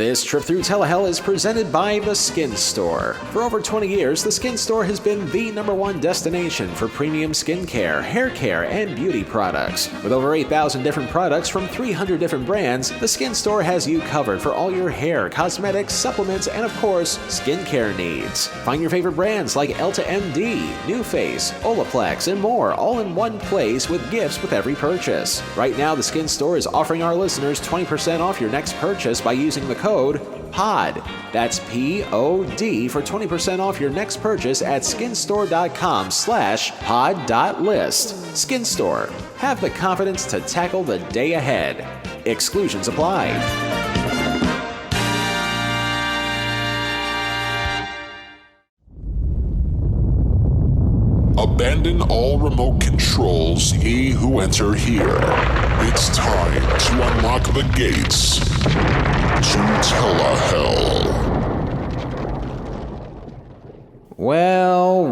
This trip through Telehell is presented by The Skin Store. For over 20 years, The Skin Store has been the #1 destination for premium skincare, hair care, and beauty products. With over 8,000 different products from 300 different brands, The Skin Store has you covered for all your hair, cosmetics, supplements, and of course, skincare needs. Find your favorite brands like Elta MD, NuFace, Olaplex, and more, all in one place with gifts with every purchase. Right now, The Skin Store is offering our listeners 20% off your next purchase by using the code POD. That's POD for 20% off your next purchase at skinstore.com/pod.list. Skin Store. Have the confidence to tackle the day ahead. Exclusions apply. Abandon all remote controls, ye who enter here. It's time to unlock the gates to Telehell. Well.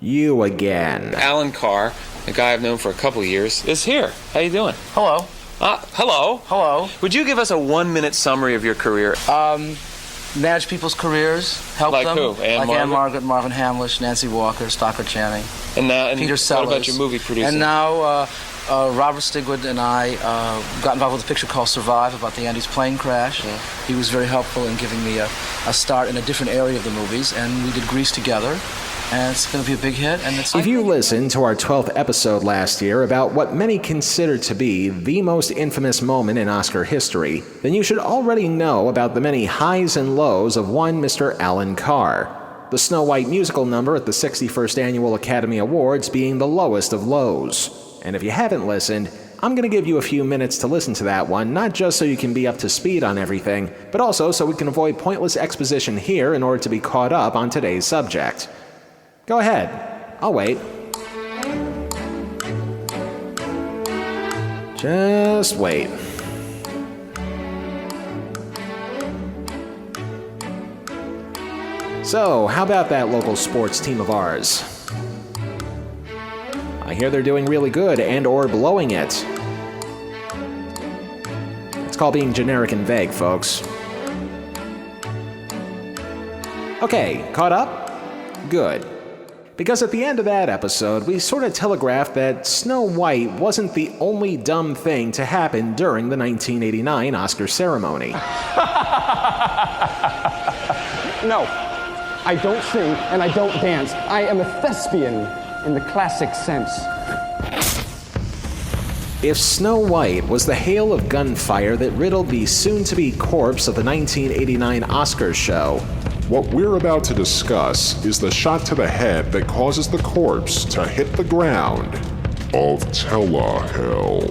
You again. Alan Carr, a guy I've known for a couple of years, is here. How you doing? Hello. Hello. Hello. Would you give us a 1-minute summary of your career? Manage people's careers, help like them. Who? Anne Margaret, Marvin Hamlish, Nancy Walker, Stockard Channing, and Peter Sellers. What about your movie producing? And now Robert Stigwood and I got involved with a picture called Survive about the Andes plane crash. Yeah. He was very helpful in giving me a start in a different area of the movies, and we did Grease together. And it's going to be a big hit. And it's if you listened to our 12th episode last year about what many consider to be the most infamous moment in Oscar history, then you should already know about the many highs and lows of one Mr. Alan Carr. The Snow White musical number at the 61st Annual Academy Awards being the lowest of lows. And if you haven't listened, I'm going to give you a few minutes to listen to that one, not just so you can be up to speed on everything, but also so we can avoid pointless exposition here in order to be caught up on today's subject. Go ahead. I'll wait. Just wait. So, how about that local sports team of ours? I hear they're doing really good and/or blowing it. It's called being generic and vague, folks. Okay, caught up? Good. Because at the end of that episode, we sort of telegraphed that Snow White wasn't the only dumb thing to happen during the 1989 Oscar ceremony. No, I don't sing and I don't dance. I am a thespian in the classic sense. If Snow White was the hail of gunfire that riddled the soon-to-be corpse of the 1989 Oscars show, what we're about to discuss is the shot to the head that causes the corpse to hit the ground of Telehell.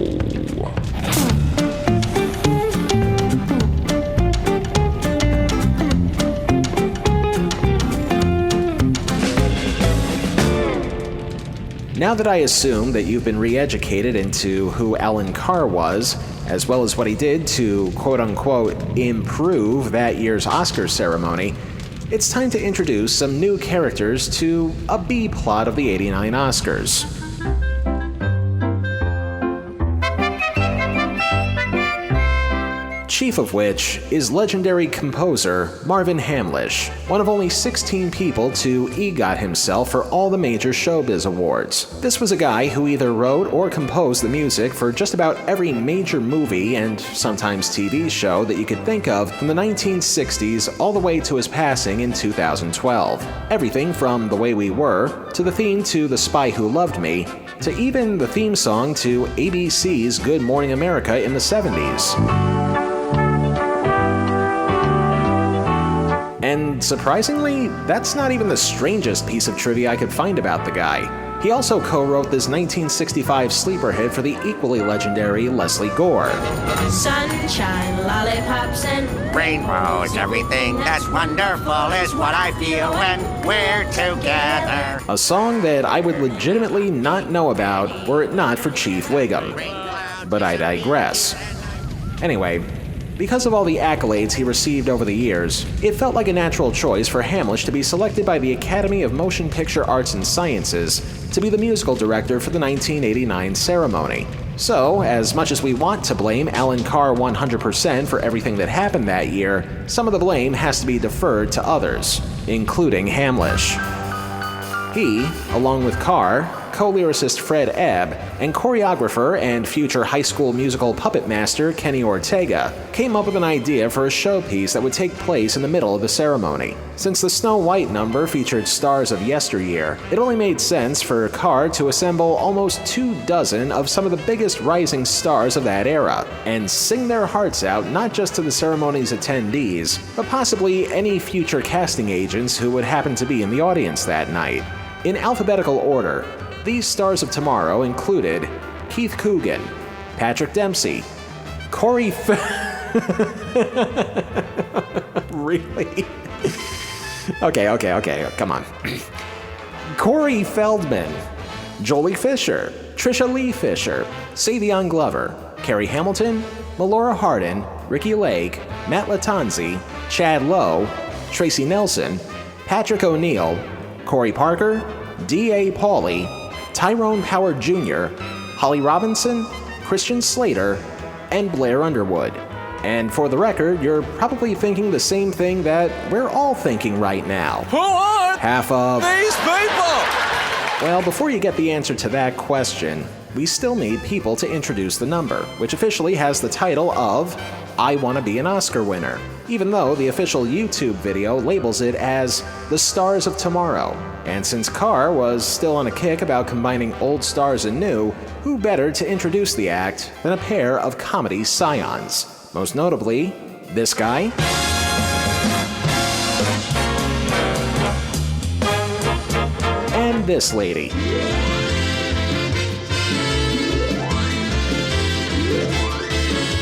Now that I assume that you've been re-educated into who Alan Carr was, as well as what he did to quote-unquote improve that year's Oscar ceremony, it's time to introduce some new characters to a B-plot of the '89 Oscars. Chief of which is legendary composer Marvin Hamlish, one of only 16 people to EGOT himself for all the major showbiz awards. This was a guy who either wrote or composed the music for just about every major movie and sometimes TV show that you could think of from the 1960s all the way to his passing in 2012. Everything from The Way We Were, to the theme to The Spy Who Loved Me, to even the theme song to ABC's Good Morning America in the 70s. And surprisingly, that's not even the strangest piece of trivia I could find about the guy. He also co-wrote this 1965 sleeper hit for the equally legendary Leslie Gore. Sunshine, lollipops, and rainbows, everything that's wonderful is what I feel when we're together. A song that I would legitimately not know about were it not for Chief Wiggum. But I digress. Anyway, because of all the accolades he received over the years, it felt like a natural choice for Hamlish to be selected by the Academy of Motion Picture Arts and Sciences to be the musical director for the 1989 ceremony. So, as much as we want to blame Alan Carr 100% for everything that happened that year, some of the blame has to be deferred to others, including Hamlish. He, along with Carr, co-lyricist Fred Ebb, and choreographer and future High School Musical puppet master Kenny Ortega, came up with an idea for a showpiece that would take place in the middle of the ceremony. Since the Snow White number featured stars of yesteryear, it only made sense for Carr to assemble almost 24 of some of the biggest rising stars of that era, and sing their hearts out not just to the ceremony's attendees, but possibly any future casting agents who would happen to be in the audience that night. In alphabetical order, these stars of tomorrow included Keith Coogan, Patrick Dempsey, Corey Really? Okay, come on. Corey Feldman, Jolie Fisher, Trisha Lee Fisher, Savion Glover, Carrie Hamilton, Melora Hardin, Ricky Lake, Matt Latanzi, Chad Lowe, Tracy Nelson, Patrick O'Neill, Corey Parker, D.A. Pauly, Tyrone Power Jr., Holly Robinson, Christian Slater, and Blair Underwood. And for the record, you're probably thinking the same thing that we're all thinking right now. Who are half of these people? Well, before you get the answer to that question, we still need people to introduce the number, which officially has the title of I Wanna Be an Oscar Winner, even though the official YouTube video labels it as The Stars of Tomorrow. And since Carr was still on a kick about combining old stars and new, who better to introduce the act than a pair of comedy scions? Most notably, this guy, and this lady.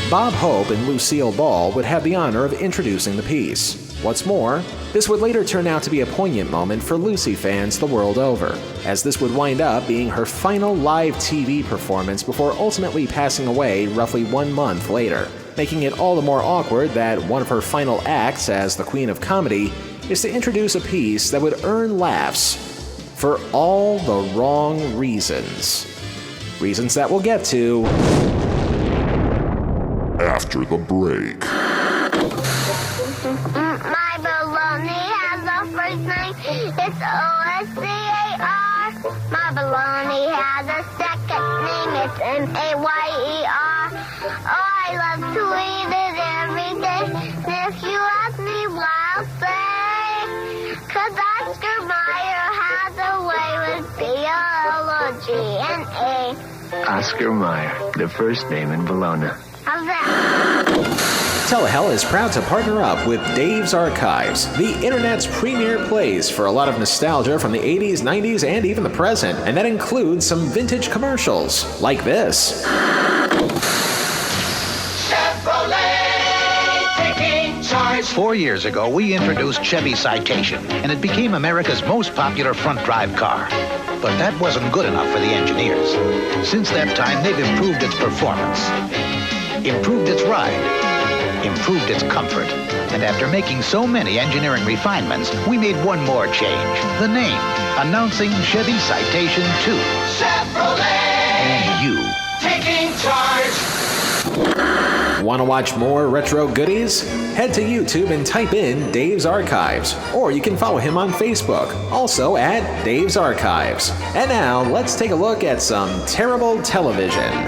Bob Hope and Lucille Ball would have the honor of introducing the piece. What's more, this would later turn out to be a poignant moment for Lucy fans the world over, as this would wind up being her final live TV performance before ultimately passing away roughly 1 month later, making it all the more awkward that one of her final acts as the Queen of Comedy is to introduce a piece that would earn laughs for all the wrong reasons. Reasons that we'll get to after the break. My baloney has a first name, it's O-S-C-A-R. My baloney has a second name, it's M-A-Y-E-R. Oh, I love to eat it every day, and if you ask me why, I'll say, 'cause Oscar Mayer has a way with B-O-L-O-G-N-A. Oscar Mayer, the first name in Bologna. How's that? Telehell is proud to partner up with Dave's Archives, the internet's premier place for a lot of nostalgia from the 80s, 90s, and even the present, and that includes some vintage commercials, like this. Chevrolet taking charge. 4 years ago, we introduced Chevy Citation, and it became America's most popular front-drive car. But that wasn't good enough for the engineers. Since that time, they've improved its performance, improved its ride, improved its comfort. And after making so many engineering refinements, we made one more change. The name, announcing Chevy Citation 2. Chevrolet. And you. Taking charge. Want to watch more retro goodies? Head to YouTube and type in Dave's Archives, or you can follow him on Facebook, also at Dave's Archives. And now, let's take a look at some terrible television.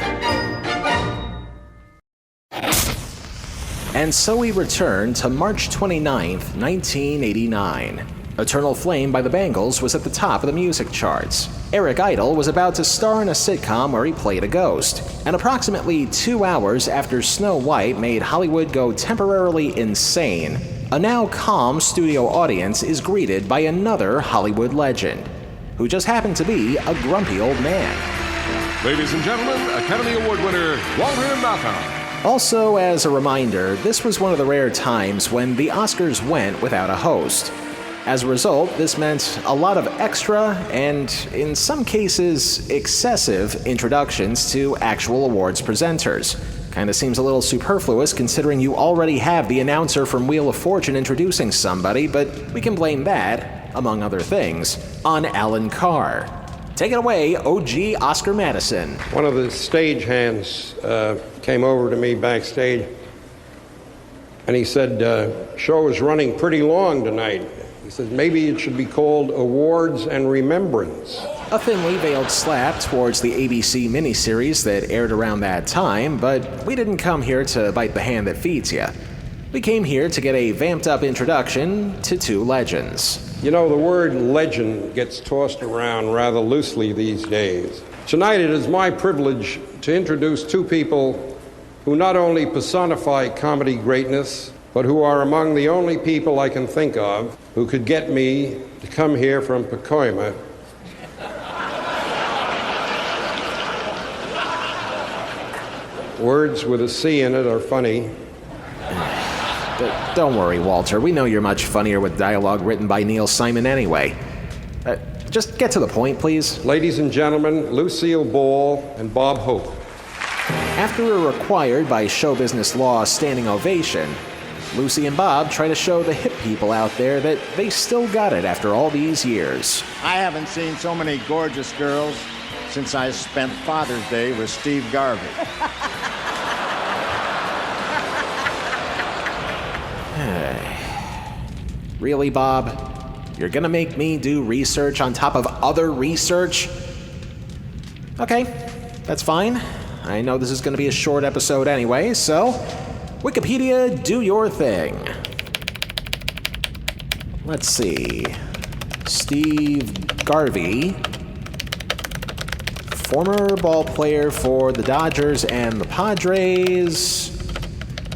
And so we return to March 29th, 1989. Eternal Flame by the Bangles was at the top of the music charts. Eric Idle was about to star in a sitcom where he played a ghost. And approximately 2 hours after Snow White made Hollywood go temporarily insane, a now calm studio audience is greeted by another Hollywood legend, who just happened to be a grumpy old man. Ladies and gentlemen, Academy Award winner Walter Matthau. Also, as a reminder, this was one of the rare times when the Oscars went without a host. As a result, this meant a lot of extra and, in some cases, excessive introductions to actual awards presenters. Kinda seems a little superfluous considering you already have the announcer from Wheel of Fortune introducing somebody, but we can blame that, among other things, on Alan Carr. Take it away, OG Oscar Madison. One of the stagehands came over to me backstage, and he said, show is running pretty long tonight. He says, maybe it should be called Awards and Remembrance. A thinly veiled slap towards the ABC miniseries that aired around that time, but we didn't come here to bite the hand that feeds you. We came here to get a vamped-up introduction to two legends. You know, the word legend gets tossed around rather loosely these days. Tonight it is my privilege to introduce two people who not only personify comedy greatness, but who are among the only people I can think of who could get me to come here from Pacoima words with a C in it are funny. Don't worry, Walter. We know you're much funnier with dialogue written by Neil Simon anyway. Just get to the point, please. Ladies and gentlemen, Lucille Ball and Bob Hope. After a required by show business law standing ovation, Lucy and Bob try to show the hip people out there that they still got it after all these years. I haven't seen so many gorgeous girls since I spent Father's Day with Steve Garvey. Really, Bob? You're gonna make me do research on top of other research? Okay, that's fine. I know this is gonna be a short episode anyway, so Wikipedia, do your thing. Let's see. Steve Garvey, former ball player for the Dodgers and the Padres.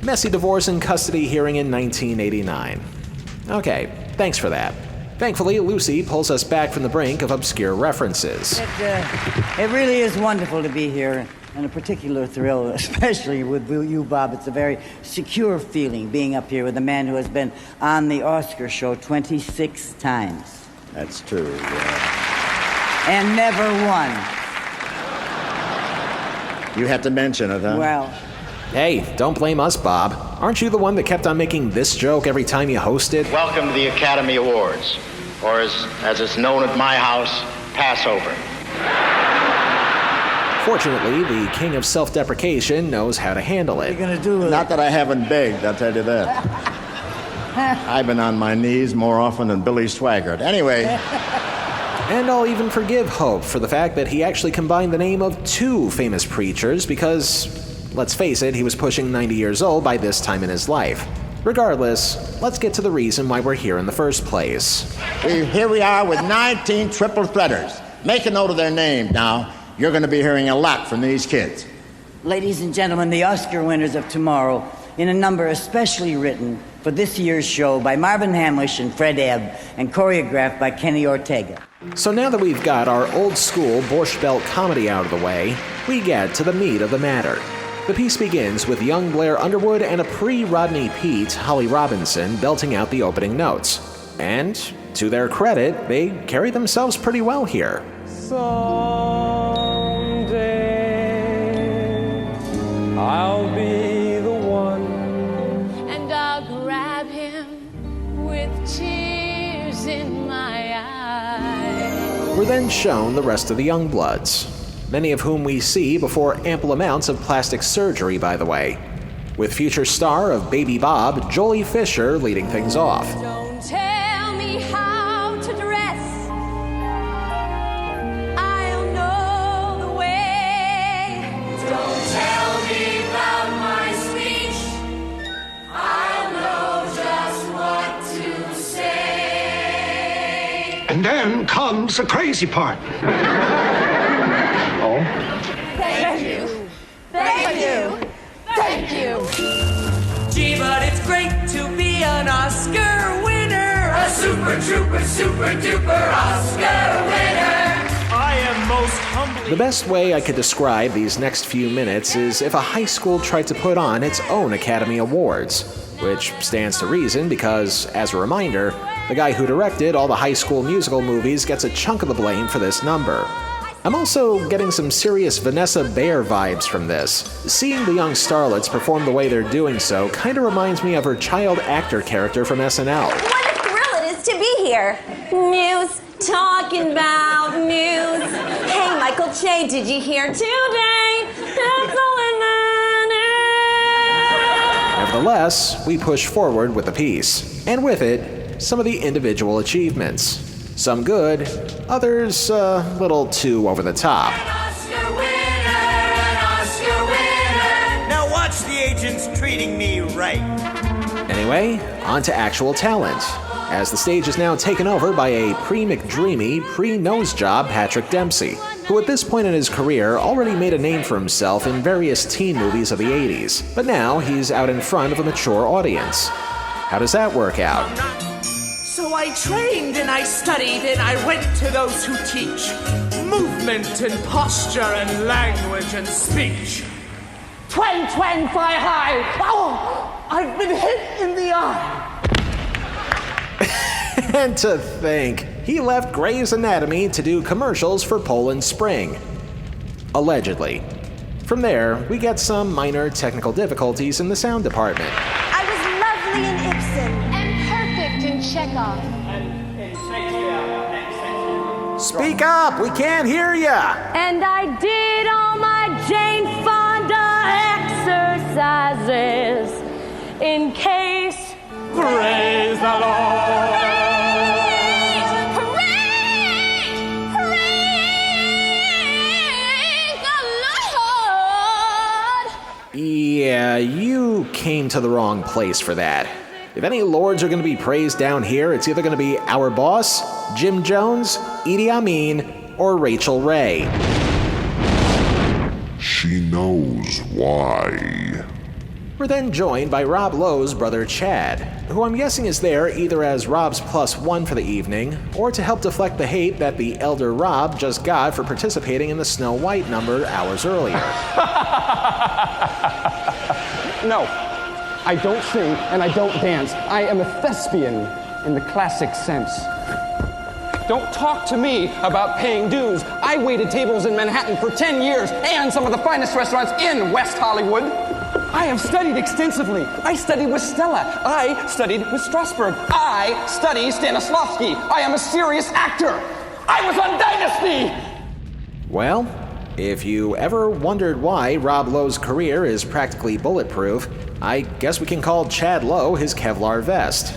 Messy divorce and custody hearing in 1989. Okay, thanks for that. Thankfully, Lucy pulls us back from the brink of obscure references. It really is wonderful to be here, and a particular thrill, especially with you, Bob. It's a very secure feeling being up here with a man who has been on the Oscar show 26 times. That's true, yeah. And never won. You had to mention it, huh? Well... Hey, don't blame us, Bob. Aren't you the one that kept on making this joke every time you hosted? Welcome to the Academy Awards, or as it's known at my house, Passover. Fortunately, the king of self-deprecation knows how to handle it. What are you gonna do with Not that I haven't begged, I'll tell you that. I've been on my knees more often than Billy Swaggart. Anyway... And I'll even forgive Hope for the fact that he actually combined the name of two famous preachers because... let's face it, he was pushing 90 years old by this time in his life. Regardless, let's get to the reason why we're here in the first place. Here we are with 19 triple threaders. Make a note of their names now. You're going to be hearing a lot from these kids. Ladies and gentlemen, the Oscar winners of tomorrow, in a number especially written for this year's show by Marvin Hamlish and Fred Ebb, and choreographed by Kenny Ortega. So now that we've got our old-school Borscht Belt comedy out of the way, we get to the meat of the matter. The piece begins with young Blair Underwood and a pre-Rodney Peete, Holly Robinson, belting out the opening notes. And, to their credit, they carry themselves pretty well here. Someday I'll be the one, and I'll grab him with tears in my eyes. We're then shown the rest of the young bloods, many of whom we see before ample amounts of plastic surgery, by the way, with future star of Baby Bob, Jolie Fisher, leading things off. Don't tell me how to dress. I'll know the way. Don't tell me about my speech. I'll know just what to say. And then comes the crazy part. Thank you. Thank you. Thank you. Gee, but it's great to be an Oscar winner. A super duper Oscar winner. I am most humbly... The best way I could describe these next few minutes is if a high school tried to put on its own Academy Awards, which stands to reason because, as a reminder, the guy who directed all the High School Musical movies gets a chunk of the blame for this number. I'm also getting some serious Vanessa Bayer vibes from this. Seeing the young starlets perform the way they're doing so kind of reminds me of her child actor character from SNL. What a thrill it is to be here. Muse, talking about news. Hey, Michael Che, did you hear today? That's all in the news. Nevertheless, we push forward with the piece, and with it, some of the individual achievements. Some good, others a little too over the top. Now watch the agents treating me right. Anyway, on to actual talent, as the stage is now taken over by a pre-McDreamy, pre-nose job Patrick Dempsey, who at this point in his career already made a name for himself in various teen movies of the 80s, but now he's out in front of a mature audience. How does that work out? So I trained and I studied and I went to those who teach movement and posture and language and speech. Twang, twang, fly high. Oh, I've been hit in the eye. And to think, he left Grey's Anatomy to do commercials for Poland Spring. Allegedly. From there, we get some minor technical difficulties in the sound department. I was lovely in Ibsen and perfect in Chekhov. Speak up! We can't hear ya! And I did all my Jane Fonda exercises in case. Praise the Lord. Yeah, you came to the wrong place for that. If any lords are going to be praised down here, it's either going to be our boss, Jim Jones, Idi Amin, or Rachel Ray. She knows why. We're then joined by Rob Lowe's brother Chad, who I'm guessing is there either as Rob's +1 for the evening, or to help deflect the hate that the elder Rob just got for participating in the Snow White number hours earlier. No, I don't sing and I don't dance. I am a thespian in the classic sense. Don't talk to me about paying dues. I waited tables in Manhattan for 10 years and some of the finest restaurants in West Hollywood. I have studied extensively. I studied with Stella. I studied with Strasberg. I study Stanislavski. I am a serious actor. I was on Dynasty! Well, if you ever wondered why Rob Lowe's career is practically bulletproof, I guess we can call Chad Lowe his Kevlar vest.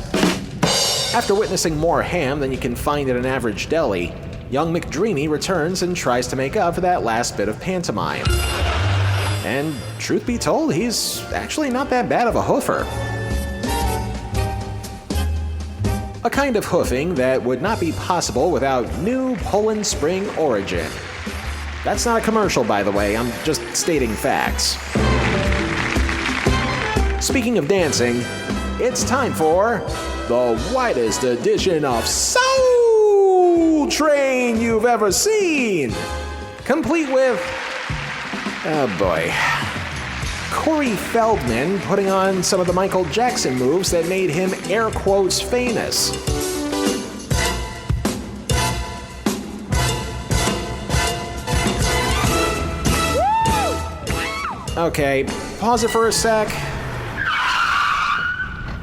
After witnessing more ham than you can find at an average deli, young McDreamy returns and tries to make up for that last bit of pantomime. And truth be told, he's actually not that bad of a hoofer. A kind of hoofing that would not be possible without new Poland Spring origin. That's not a commercial, by the way, I'm just stating facts. Speaking of dancing, it's time for the widest edition of Soul Train you've ever seen! Complete with... oh boy. Corey Feldman putting on some of the Michael Jackson moves that made him air quotes famous. Okay, pause it for a sec.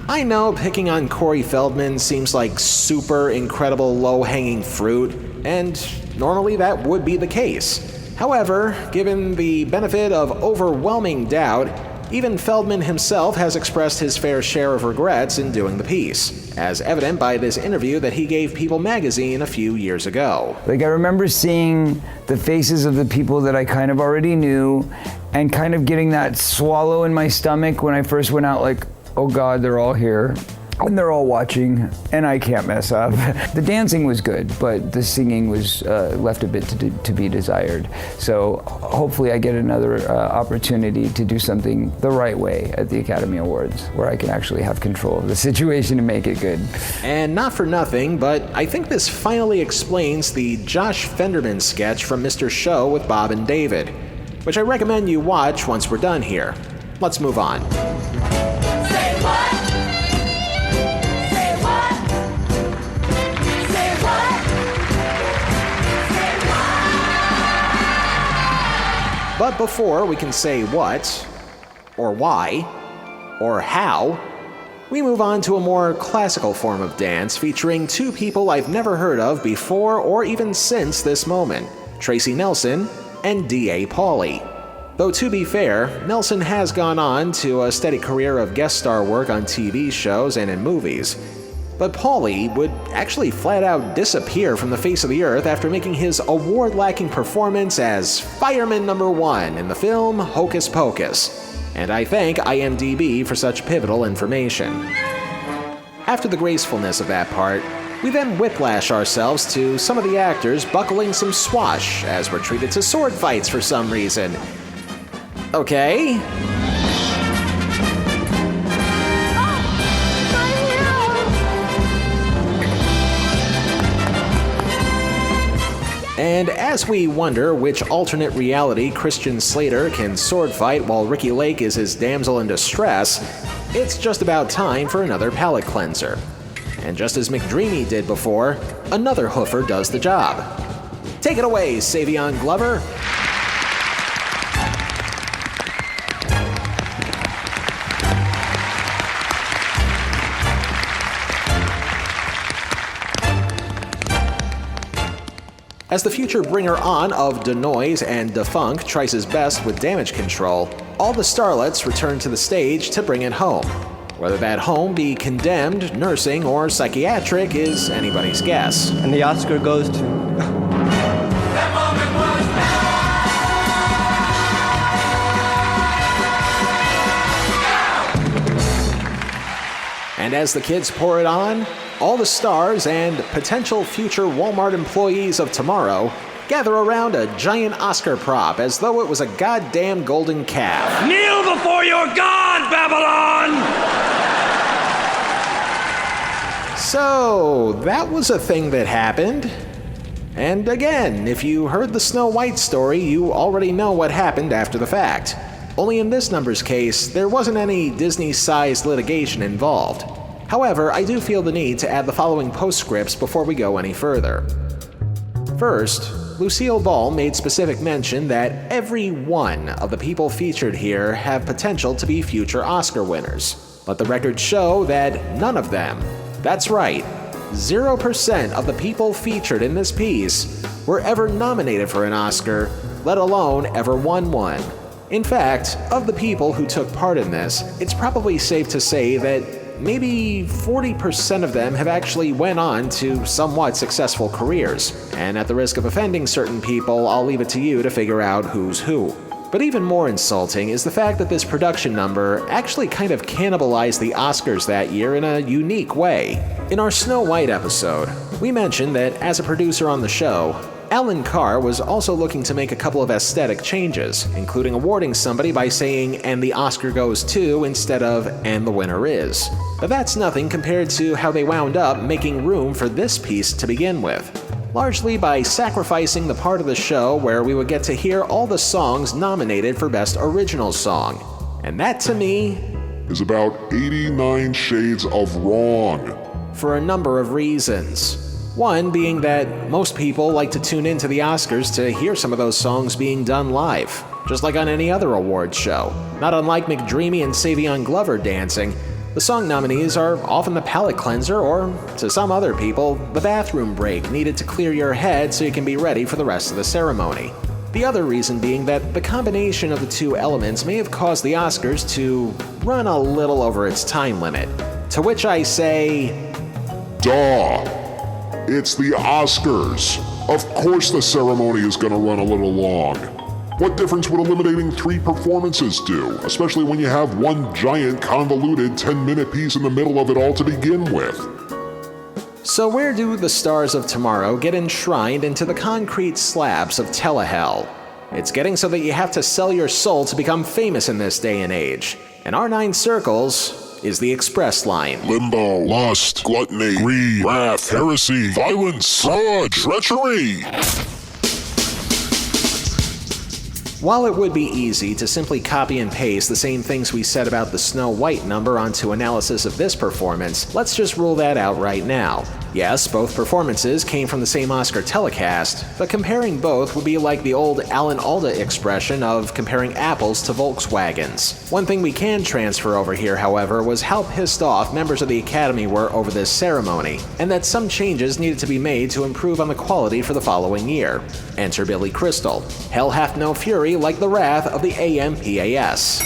I know picking on Corey Feldman seems like super incredible low-hanging fruit, and normally that would be the case. However, given the benefit of overwhelming doubt, even Feldman himself has expressed his fair share of regrets in doing the piece, as evident by this interview that he gave People magazine a few years ago. Like, I remember seeing the faces of the people that I kind of already knew, and kind of getting that swallow in my stomach when I first went out, like, oh God, they're all here. And they're all watching, and I can't mess up. The dancing was good, but the singing was left a bit to be desired. So hopefully I get another opportunity to do something the right way at the Academy Awards, where I can actually have control of the situation and make it good. And not for nothing, but I think this finally explains the Josh Fenderman sketch from Mr. Show with Bob and David, which I recommend you watch once we're done here. Let's move on. Say what? But before we can say what, or why, or how, we move on to a more classical form of dance featuring two people I've never heard of before or even since this moment, Tracy Nelson and D.A. Pauly. Though to be fair, Nelson has gone on to a steady career of guest star work on TV shows and in movies. But Pauly would actually flat out disappear from the face of the earth after making his award-lacking performance as Fireman Number 1 in the film Hocus Pocus. And I thank IMDb for such pivotal information. After the gracefulness of that part, we then whiplash ourselves to some of the actors buckling some swash as we're treated to sword fights for some reason. Okay. And as we wonder which alternate reality Christian Slater can sword fight while Ricky Lake is his damsel in distress, it's just about time for another palate cleanser. And just as McDreamy did before, another hoofer does the job. Take it away, Savion Glover. As the future bringer-on of Denoise and Defunk tries his best with damage control, all the starlets return to the stage to bring it home. Whether that home be condemned, nursing, or psychiatric is anybody's guess. And the Oscar goes to... And as the kids pour it on, all the stars and potential future Walmart employees of tomorrow gather around a giant Oscar prop as though it was a goddamn golden calf. Kneel before your God, Babylon! So, that was a thing that happened. And again, if you heard the Snow White story, you already know what happened after the fact. Only in this number's case, there wasn't any Disney-sized litigation involved. However, I do feel the need to add the following postscripts before we go any further. First, Lucille Ball made specific mention that every one of the people featured here have potential to be future Oscar winners. But the records show that none of them, that's right, 0% of the people featured in this piece were ever nominated for an Oscar, let alone ever won one. In fact, of the people who took part in this, it's probably safe to say that maybe 40% of them have actually went on to somewhat successful careers. And at the risk of offending certain people, I'll leave it to you to figure out who's who. But even more insulting is the fact that this production number actually kind of cannibalized the Oscars that year in a unique way. In our Snow White episode, we mentioned that as a producer on the show, Alan Carr was also looking to make a couple of aesthetic changes, including awarding somebody by saying, "and the Oscar goes to," instead of, "and the winner is." But that's nothing compared to how they wound up making room for this piece to begin with, largely by sacrificing the part of the show where we would get to hear all the songs nominated for Best Original Song. And that, to me, is about 89 shades of wrong. For a number of reasons. One being that most people like to tune into the Oscars to hear some of those songs being done live, just like on any other awards show. Not unlike McDreamy and Savion Glover dancing, the song nominees are often the palate cleanser or, to some other people, the bathroom break needed to clear your head so you can be ready for the rest of the ceremony. The other reason being that the combination of the two elements may have caused the Oscars to run a little over its time limit. To which I say, duh! It's the Oscars. Of course the ceremony is gonna run a little long. What difference would eliminating 3 performances do, especially when you have one giant convoluted 10-minute piece in the middle of it all to begin with? So where do the stars of tomorrow get enshrined into the concrete slabs of telehell? It's getting so that you have to sell your soul to become famous in this day and age. And our 9 circles is the express line. Limbo, lust, gluttony, greed, wrath, heresy, violence, fraud, treachery. While it would be easy to simply copy and paste the same things we said about the Snow White number onto analysis of this performance, let's just rule that out right now. Yes, both performances came from the same Oscar telecast, but comparing both would be like the old Alan Alda expression of comparing apples to Volkswagens. One thing we can transfer over here, however, was how pissed off members of the Academy were over this ceremony, and that some changes needed to be made to improve on the quality for the following year. Enter Billy Crystal. Hell hath no fury like the wrath of the AMPAS.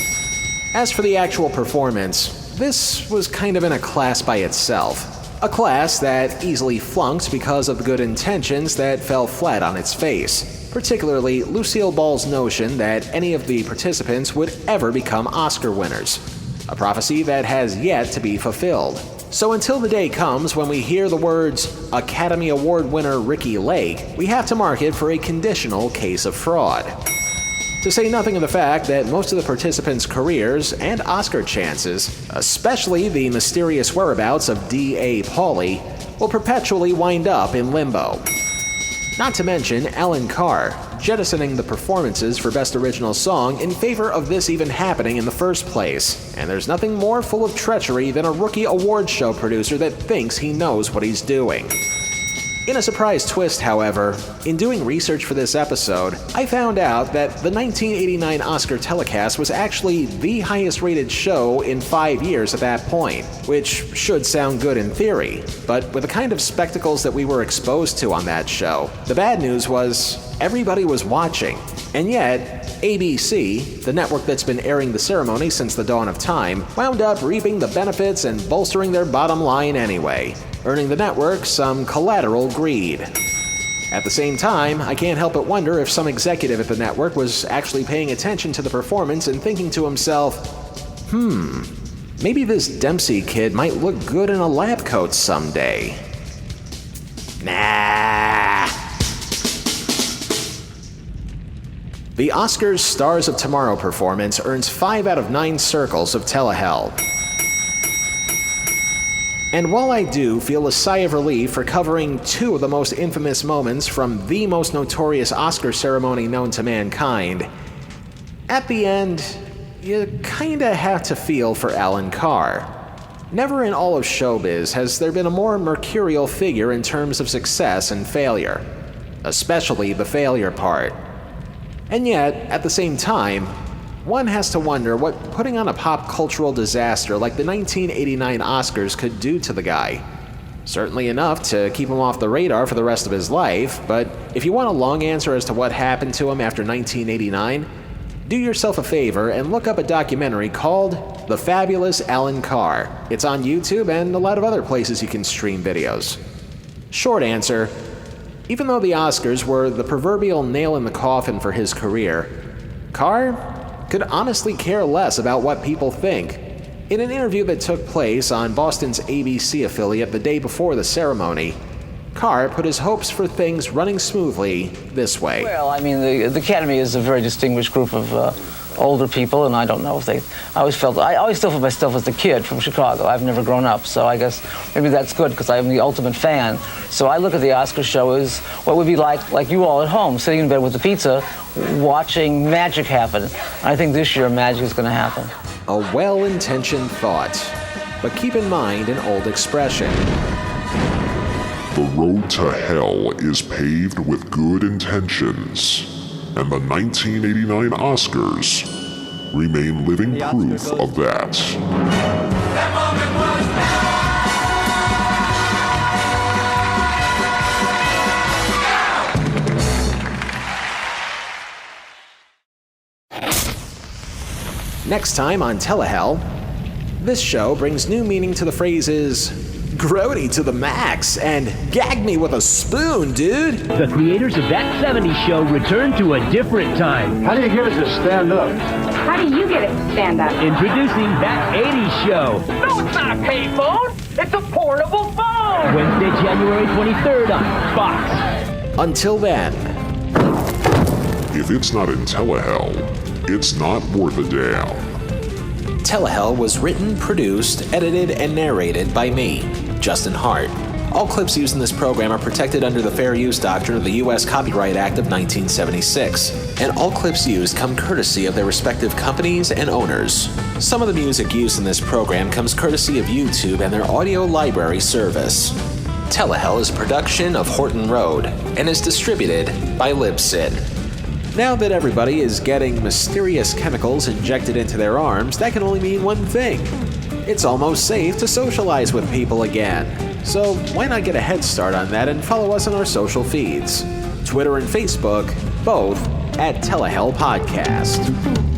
As for the actual performance, this was kind of in a class by itself. A class that easily flunked because of the good intentions that fell flat on its face, particularly Lucille Ball's notion that any of the participants would ever become Oscar winners, a prophecy that has yet to be fulfilled. So until the day comes when we hear the words Academy Award winner Ricky Lake, we have to mark it for a conditional case of fraud. To say nothing of the fact that most of the participants' careers and Oscar chances, especially the mysterious whereabouts of D.A. Pauly, will perpetually wind up in limbo. Not to mention Alan Carr, jettisoning the performances for Best Original Song in favor of this even happening in the first place. And there's nothing more full of treachery than a rookie award show producer that thinks he knows what he's doing. In a surprise twist, however, in doing research for this episode, I found out that the 1989 Oscar telecast was actually the highest rated show in 5 years at that point, which should sound good in theory, but with the kind of spectacles that we were exposed to on that show, the bad news was everybody was watching. And yet, ABC, the network that's been airing the ceremony since the dawn of time, wound up reaping the benefits and bolstering their bottom line anyway, earning the network some collateral greed. At the same time, I can't help but wonder if some executive at the network was actually paying attention to the performance and thinking to himself, maybe this Dempsey kid might look good in a lab coat someday. Nah. The Oscars Stars of Tomorrow performance earns 5 out of 9 circles of telehell. And while I do feel a sigh of relief for covering 2 of the most infamous moments from the most notorious Oscar ceremony known to mankind, at the end, you kinda have to feel for Alan Carr. Never in all of showbiz has there been a more mercurial figure in terms of success and failure, especially the failure part. And yet, at the same time, one has to wonder what putting on a pop cultural disaster like the 1989 Oscars could do to the guy. Certainly enough to keep him off the radar for the rest of his life, but if you want a long answer as to what happened to him after 1989, do yourself a favor and look up a documentary called The Fabulous Alan Carr. It's on YouTube and a lot of other places you can stream videos. Short answer, even though the Oscars were the proverbial nail in the coffin for his career, Carr could honestly care less about what people think. In an interview that took place on Boston's ABC affiliate the day before the ceremony, Carr put his hopes for things running smoothly this way. Well, I mean, the Academy is a very distinguished group of older people, and I don't know if they... I always still feel myself as the kid from Chicago. I've never grown up, so I guess maybe that's good because I'm the ultimate fan. So I look at the Oscar show as what would be like you all at home, sitting in bed with the pizza, watching magic happen. I think this year magic is going to happen. A well-intentioned thought, but keep in mind an old expression. The road to hell is paved with good intentions, and the 1989 Oscars remain living proof of that. Next time on Telehell, this show brings new meaning to the phrases grody to the max and gag me with a spoon, dude. The creators of That 70s Show return to a different time. How do you get it to stand up? How do you get it to stand up? Introducing That 80s Show. No, it's not a payphone. It's a portable phone. Wednesday, January 23rd on Fox. Until then, if it's not in Telehell, it's not worth a damn. Telehell was written, produced, edited, and narrated by me, Justin Hart. All clips used in this program are protected under the Fair Use Doctrine of the U.S. Copyright Act of 1976, and all clips used come courtesy of their respective companies and owners. Some of the music used in this program comes courtesy of YouTube and their audio library service. Telehell is a production of Horton Road and is distributed by Libsyn. Now that everybody is getting mysterious chemicals injected into their arms, that can only mean one thing. It's almost safe to socialize with people again. So why not get a head start on that and follow us on our social feeds? Twitter and Facebook, both at Telehell Podcast.